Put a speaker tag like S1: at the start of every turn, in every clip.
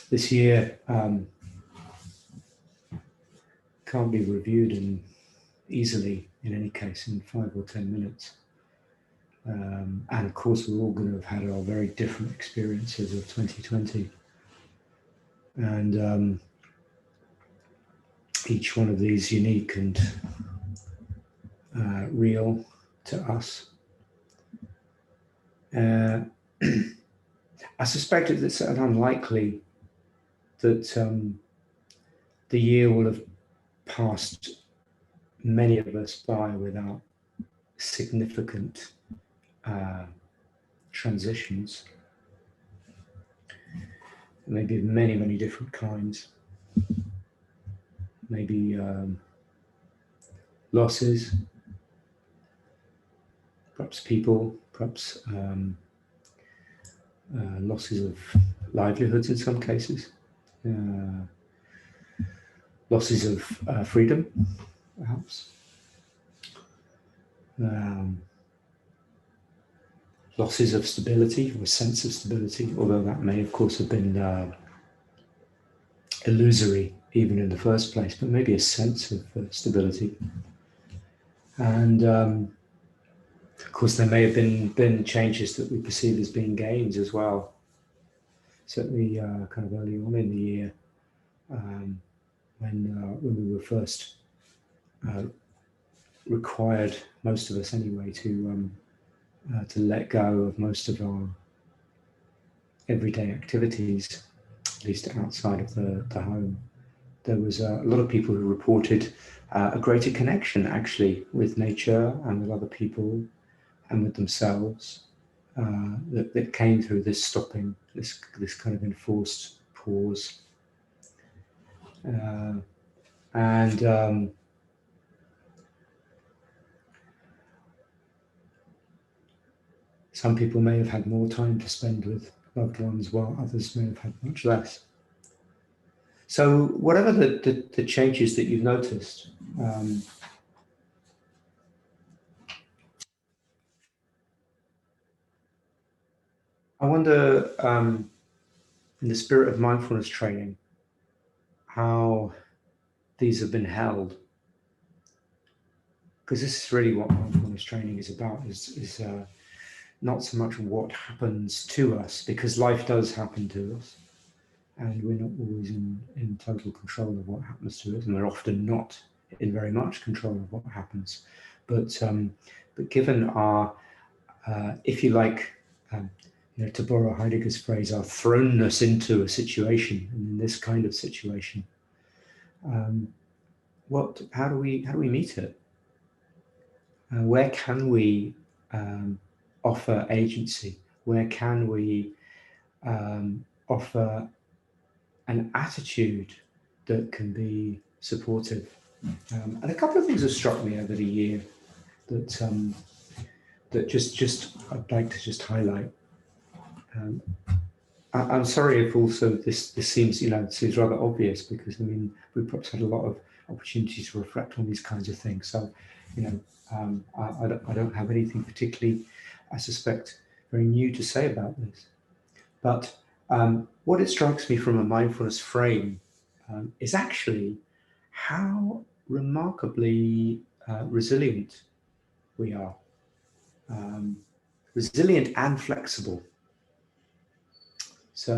S1: this year can't be reviewed easily, in any case, in 5 or 10 minutes. And of course, we're all going to have had our very different experiences of 2020. And each one of these unique and real to us. I suspect it's unlikely that the year will have passed many of us by without significant transitions, maybe many, many different kinds. Maybe losses, perhaps people, perhaps losses of livelihoods in some cases, losses of freedom, perhaps, losses of stability, or a sense of stability, although that may of course have been illusory even in the first place, but maybe a sense of stability. And of course there may have been changes that we perceive as being gains as well. Certainly kind of early on in the year, when we were first required, most of us anyway, to let go of most of our everyday activities, at least outside of the home. There was a lot of people who reported a greater connection actually with nature and with other people and with themselves that came through this stopping, this kind of enforced pause. Some people may have had more time to spend with loved ones, while others may have had much less. So whatever the changes that you've noticed, I wonder, in the spirit of mindfulness training, how these have been held. Because this is really what mindfulness training is about, is not so much what happens to us, because life does happen to us, and we're not always in total control of what happens to us, and we're often not in very much control of what happens. But given our, if you like, to borrow Heidegger's phrase, our thrownness into a situation, and in this kind of situation, how do we meet it? Where can we offer agency? Where can we offer an attitude that can be supportive? And a couple of things have struck me over the year that just I'd like to just highlight. I'm sorry if also this seems seems rather obvious, because I mean we perhaps had a lot of opportunities to reflect on these kinds of things. So I don't have anything particularly, I suspect, very new to say about this. But what it strikes me from a mindfulness frame is actually how remarkably resilient we are. Resilient and flexible. So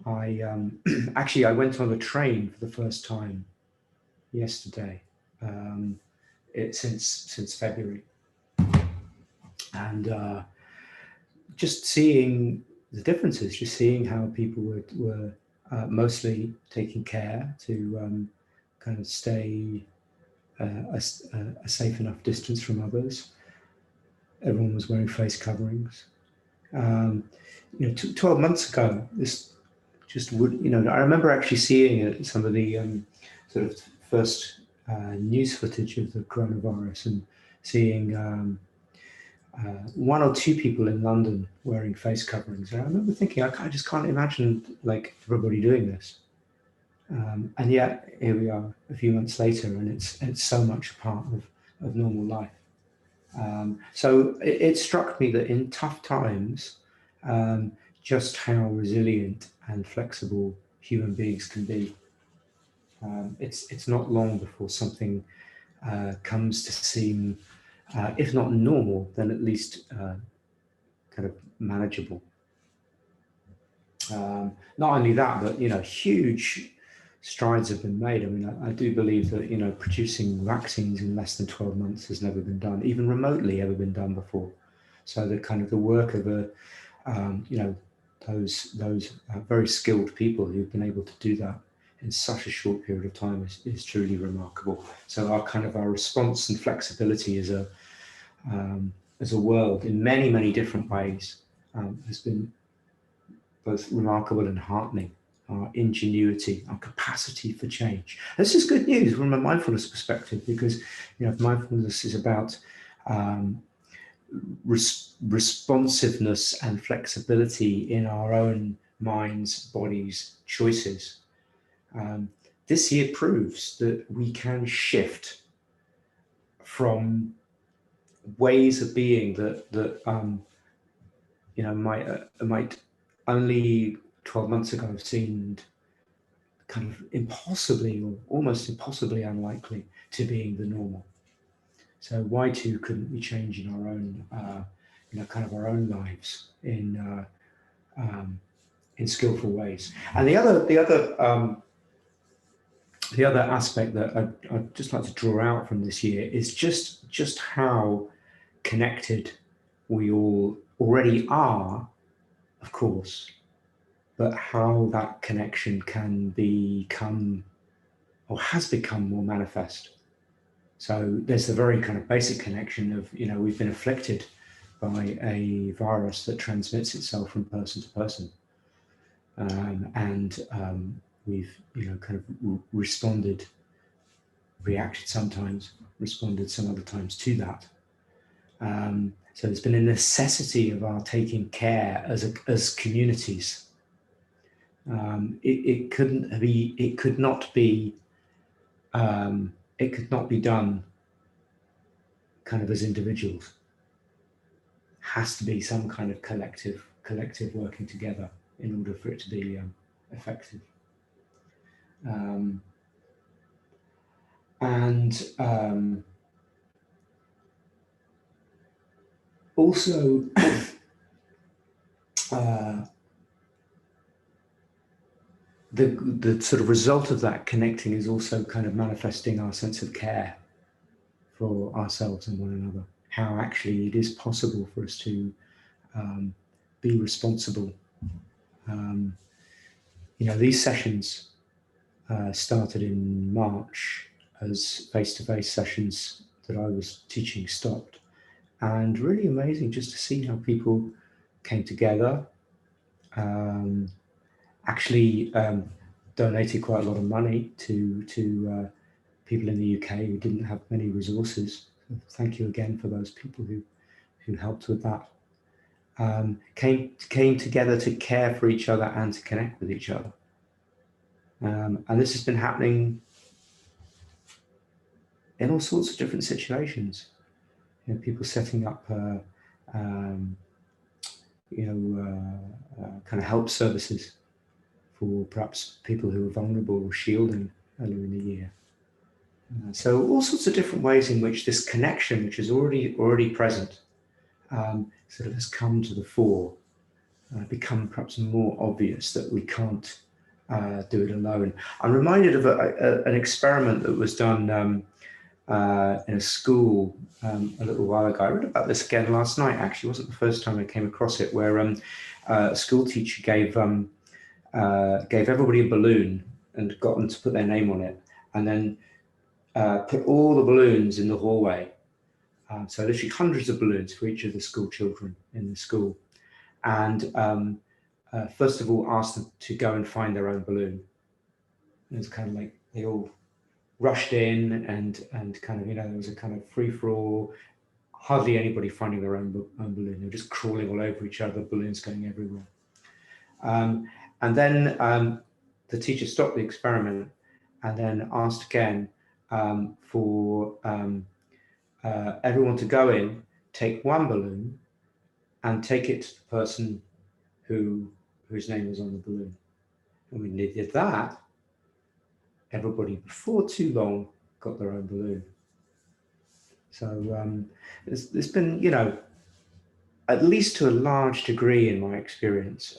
S1: I went on a train for the first time yesterday, since February, and just seeing the differences, just seeing how people were mostly taking care to kind of stay a safe enough distance from others. Everyone was wearing face coverings. 12 months ago, this just would, I remember actually seeing some of the sort of first news footage of the coronavirus and seeing one or two people in London wearing face coverings. And I remember thinking, I just can't imagine like everybody doing this. And yet here we are a few months later, and it's so much a part of normal life. So it struck me that in tough times, just how resilient and flexible human beings can be. It's not long before something comes to seem, if not normal, then at least kind of manageable. Not only that, but huge strides have been made. I mean, I do believe that producing vaccines in less than 12 months has never been done, even remotely ever been done before. So the kind of the work of those very skilled people who've been able to do that in such a short period of time is truly remarkable. So our response and flexibility as a world in many different ways has been both remarkable and heartening. Our ingenuity, our capacity for change. This is good news from a mindfulness perspective, because mindfulness is about responsiveness and flexibility in our own minds, bodies, choices. This year proves that we can shift from ways of being that might only 12 months ago have seemed kind of impossibly or almost impossibly unlikely to being the normal. So why too couldn't we change in our own, our own lives in skillful ways? And the other aspect that I'd just like to draw out from this year is just how connected we all already are, of course, but how that connection can become, or has become, more manifest. So there's the very kind of basic connection of, we've been afflicted by a virus that transmits itself from person to person. We've, reacted sometimes, responded some other times to that. So there's been a necessity of our taking care as communities. It could not be done kind of as individuals. Has to be some kind of collective working together in order for it to be effective. Also, the sort of result of that connecting is also kind of manifesting our sense of care for ourselves and one another. How actually it is possible for us to be responsible. These sessions started in March as face-to-face sessions that I was teaching stopped. And really amazing just to see how people came together, actually donated quite a lot of money to people in the UK who didn't have many resources. So thank you again for those people who helped with that. Came together to care for each other and to connect with each other. And this has been happening in all sorts of different situations. People setting up kind of help services for perhaps people who are vulnerable or shielding earlier in the year. So all sorts of different ways in which this connection, which is already present, sort of has come to the fore, become perhaps more obvious that we can't do it alone. I'm reminded of an experiment that was done in a school a little while ago. I read about this again last night, actually. It wasn't the first time I came across it, where a school teacher gave everybody a balloon and got them to put their name on it, and then put all the balloons in the hallway. So literally hundreds of balloons for each of the school children in the school. And first of all, asked them to go and find their own balloon. And it was kind of like they all rushed in and kind of, there was a kind of free-for-all, hardly anybody finding their own balloon. They were just crawling all over each other, balloons going everywhere. And then the teacher stopped the experiment and then asked again for everyone to go in, take one balloon and take it to the person whose name was on the balloon. And when they did that, everybody before too long got their own balloon. So there's been, you know, at least to a large degree in my experience,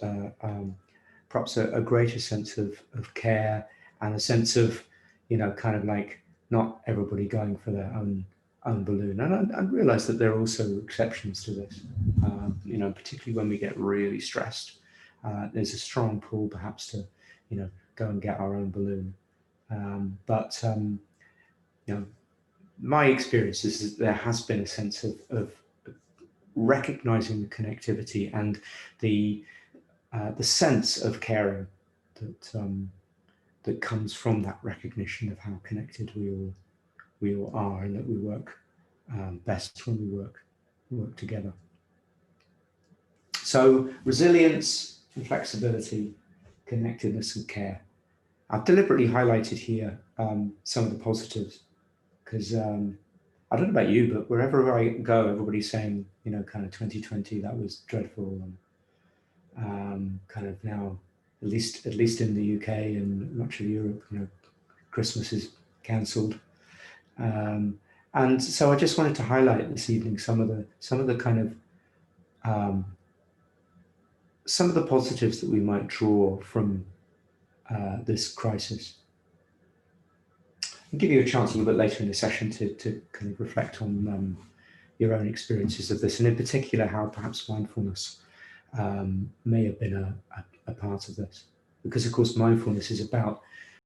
S1: perhaps a greater sense of care and a sense of, you know, kind of like not everybody going for their own balloon. And I realize that there are also exceptions to this, you know, particularly when we get really stressed. There's a strong pull perhaps to, you know, go and get our own balloon. But you know, my experience is that there has been a sense of recognizing the connectivity and the sense of caring that comes from that recognition of how connected we all are, and that we work best when we work together. So resilience and flexibility, connectedness and care. I've deliberately highlighted here some of the positives, because I don't know about you, but wherever I go, everybody's saying, you know, kind of 2020, that was dreadful, and kind of now, at least in the UK and much of Europe, you know, Christmas is cancelled, and so I just wanted to highlight this evening some of the kind of some of the positives that we might draw from this crisis. I'll give you a chance a little bit later in the session to kind of reflect on your own experiences of this, and in particular how perhaps mindfulness may have been a part of this. Because of course mindfulness is about